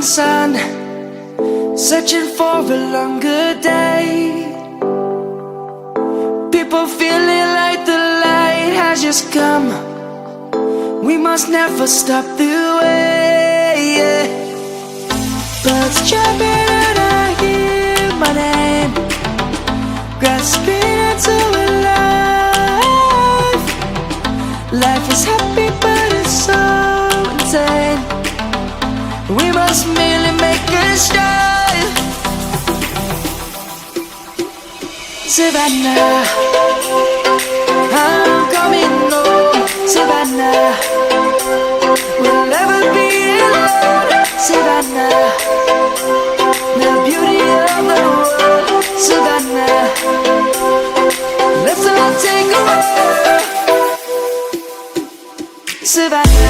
morning sun, searching for a longer day. People feeling like the light has just come. We must never stop the way, yeah. Birds jumping and I hear my name, grasping into a life. Life is happy but it's so insane. We must merely make a start. Savannah, I'm coming home. Savannah, we'll never be alone. Savannah, the beauty of the world. Savannah, let's all take a walk. Savannah.